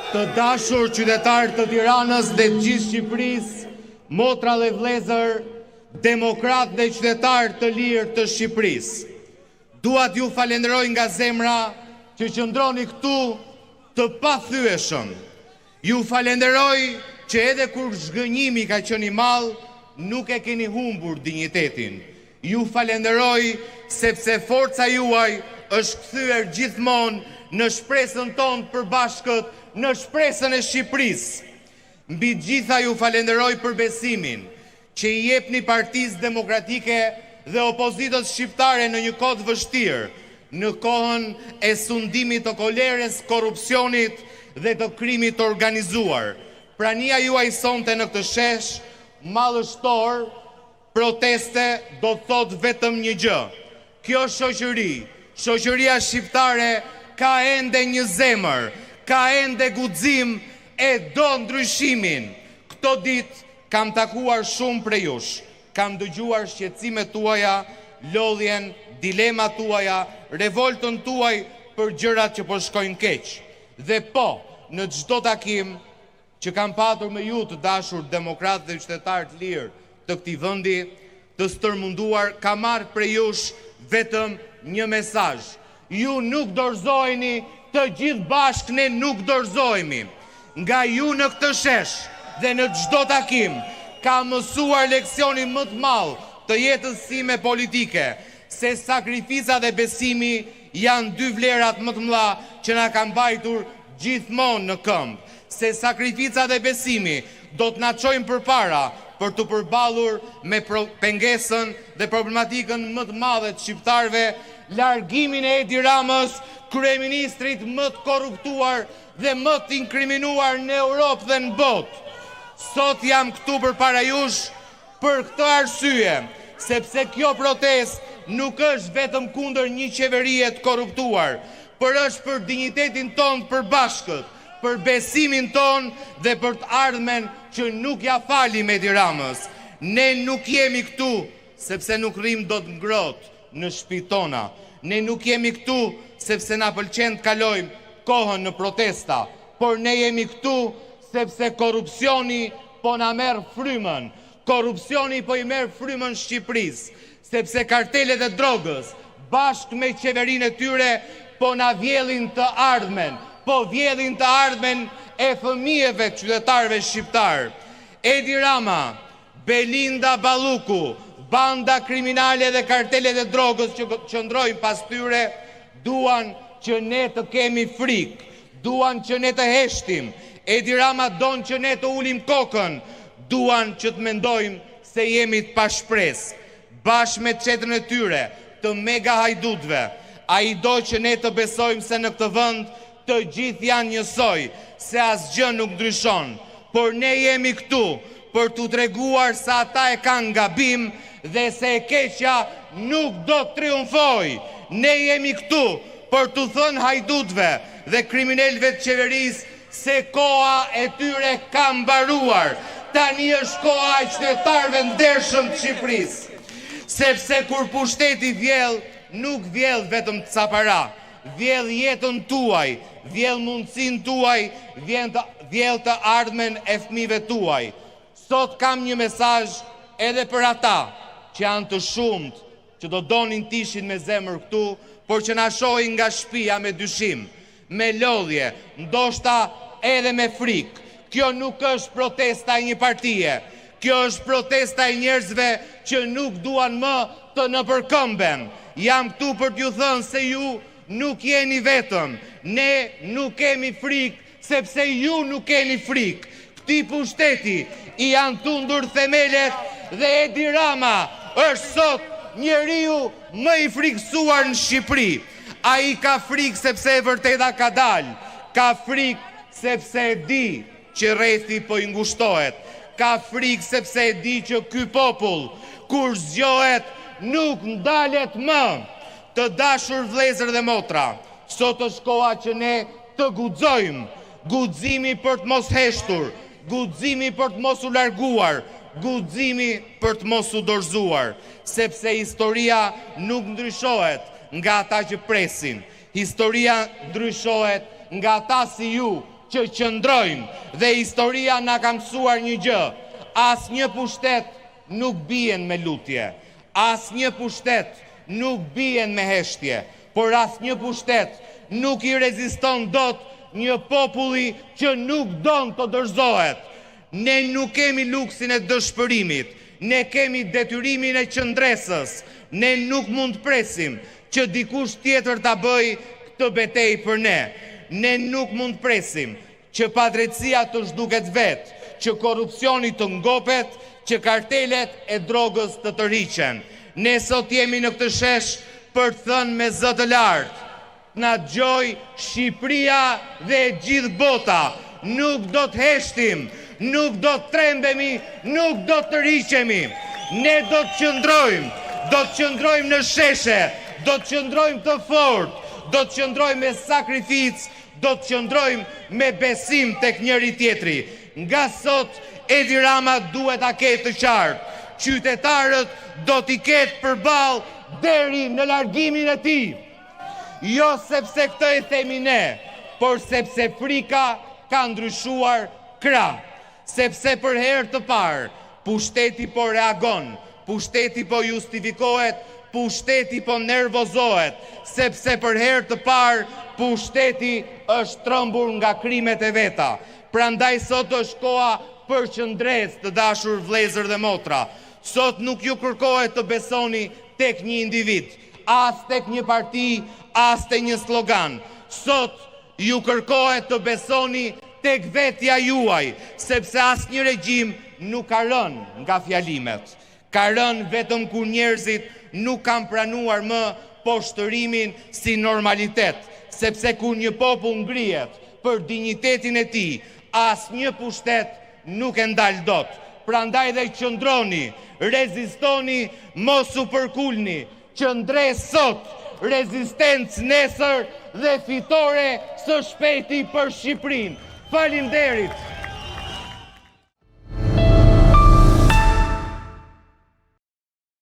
Të dashur qytetarë të Tiranës dhe të gjithë Shqipërisë, motra dhe vëllezër, demokratë dhe qytetarë të lirë të Shqipërisë. Dua t'ju falenderoj nga zemra që qëndroni këtu të pathyeshëm. Ju falenderoj që edhe kur zhgënjimi ka qenë i madh, nuk e keni humbur dinjitetin. Ju falenderoj sepse forca juaj është kthyer gjithmonë në shpresën tonë të përbashkët, në shpresën e Shqipërisë. Mbi gjitha ju falenderoj për besimin që i jepni Partisë Demokratike dhe opozitës shqiptare në një kohë të vështirë, në kohën e sundimit të kolerës, korrupsionit dhe të krimit të organizuar. Prania juaj sonte në këtë shesh madhështor, proteste do të thotë vetëm një gjë. Kjo shoqëria shqiptare ka ende një zemër, ka ende guxim e do ndryshimin. Këto ditë kam takuar shumë prej jush, kam dëgjuar shqetësimet tuaja, lodhjen, dilemat tuaja, revoltën tuaj për gjërat që po shkojnë keq. Dhe po, në çdo takim që kam patur me ju të dashur demokratë dhe qytetarë të lirë të këtij vendi, të stërmunduar, kam marrë prej jush vetëm një mesazh. Ju nuk dorëzoheni, të gjithë bashkë ne nuk dorëzohemi. Nga ju në këtë shesh dhe në çdo takim ka mësuar leksionin më të madh të jetës time politike, se sakrifica dhe besimi janë dy vlerat më të mëdha që na kanë mbajtur gjithmonë në këmbë. Se sakrifica dhe besimi do të na çojnë përpara për të përballur me pengesën dhe problematikën më të madhe të shqiptarëve, largimin e Edi Ramës, kryeministrit më të korruptuar dhe më të inkriminuar në Europë dhe në botë. Sot jam këtu përpara jush për këtë arsye, sepse kjo protestë nuk është vetëm kundër një qeverie të korruptuar, por është për dinjitetin ton të përbashkët, për besimin ton dhe për të ardhmen që nuk ja falim Edi Ramës. Ne nuk jemi këtu sepse nuk rrim do të ngrohtë në shtëpitë tona. Ne nuk jemi këtu sepse na pëlqen të kalojmë kohën në protesta, por ne jemi këtu sepse korrupsioni po na merr frymën. Korrupsioni po i merr frymën Shqipërisë, sepse kartelet e drogës bashkë me qeverinë e tyre po na vjedhin të ardhmen, po vjedhin të ardhmen e fëmijëve qytetarëve shqiptar. Edi Rama, Belinda Balluku, banda kriminale dhe kartelet e drogës që qëndrojnë pas tyre, duan që ne të kemi frikë, duan që ne të heshtim. Edi Rama don që ne të ulim kokën, duan që të mendojmë se jemi të pashpresë. Bashkë me çetën e tyre, të mega hajdutëve, ai do që ne të besojmë se në këtë vend të gjithë janë njësoj, se asgjë nuk ndryshon, por ne jemi këtu për t'u treguar se ata e kanë gabim dhe se e keqja nuk do të triumfoj. Ne jemi këtu për t'u thënë hajdutëve dhe kriminalëve të qeverisë se koha e tyre ka mbaruar. Tani është koha e qytetarëve ndershëm të Shqipërisë. Sepse kur pushteti vjell, nuk vjell vetëm ca para, vjell jetën tuaj, vjell mundësinë tuaj, vjell të ardhmen e fëmijëve tuaj. Sot kam një mesazh edhe për ata që janë të shumt, që do donin tishin me zemër këtu, por që na shohin nga shtëpia me dyshim, me lodhje, ndoshta edhe me frikë. Kjo nuk është protesta e një partie, kjo është protesta e njerëzve që nuk duan më të nëpërkëmben. Jam këtu për t'ju thënë se ju nuk jeni vetëm, ne nuk kemi frikë, sepse ju nuk keni frikë. Këtij pushteti i janë tundur themelet dhe Edi Rama është sot njeriu më i frikësuar në Shqipëri. Ai ka frikë sepse e vërteta ka dalë, ka frikë sepse e di që rrethi po i ngushtohet, ka frikë sepse e di që ky popull kur zgjohet nuk ndalet më. Të dashur vëllezër dhe motra, sot është koha që ne të guxojmë, guximi për të mos heshtur, guximi për të mos u larguar, guximi për të mos u dorëzuar, sepse historia nuk ndryshohet nga ata që presin. Historia ndryshohet nga ata si ju që qëndrojmë dhe historia na ka mësuar një gjë. As një pushtet nuk bien me lutje, as një pushtet nuk bien me heshtje, por as një pushtet nuk i reziston dot një populli që nuk don të dorëzohet. Ne nuk kemi luksin e dëshpërimit, ne kemi detyrimin e qëndresës, ne nuk mund të presim që dikush tjetër ta bëj këtë betejë për ne. Ne nuk mund të presim që padrejtësia të zhduket vetë, që korrupsioni të ngopet, që kartelet e drogës të tërhiqen. Ne sot jemi në këtë shesh për të thënë me zë të lartë, na dëgjoj Shqipëria dhe gjithë bota, nuk do të heshtim, nuk do të trembemi, nuk do të tërhiqemi. Ne do të qëndrojmë në sheshe, do të qëndrojmë të fortë, do të qëndrojmë me sakrificë, do të qëndrojmë me besim tek njëri tjetri. Nga sot Edi Rama duhet ta ketë të qartë. Qytetarët do t'i ketë përballë deri në largimin e tij. Jo sepse këtë e themi ne, por sepse frika ka ndryshuar krah. Sepse për herë të parë pushteti po reagon, pushteti po justifikohet, pushteti po nervozohet, sepse për herë të parë pushteti është trembur nga krimet e veta. Prandaj sot është koha për qëndres, të dashur vëllezër dhe motra. Sot nuk ju kërkohet të besoni tek një individ, as tek një parti, as tek një slogan. Sot ju kërkohet të besoni tek vetja juaj, sepse asnjë regjim nuk ka rënë nga fjalimet. Ka rënë vetëm kur njerëzit nuk kanë pranuar më poshtërimin si normalitet, sepse kur një popull ngrihet për dinjitetin e tij, asnjë pushtet nuk e ndal dot. Prandaj dhe qëndroni, rezistoni, mos u përkulni, qëndres sot, rezistencë nesër dhe fitore së shpejti për Shqipërinë. Faleminderit.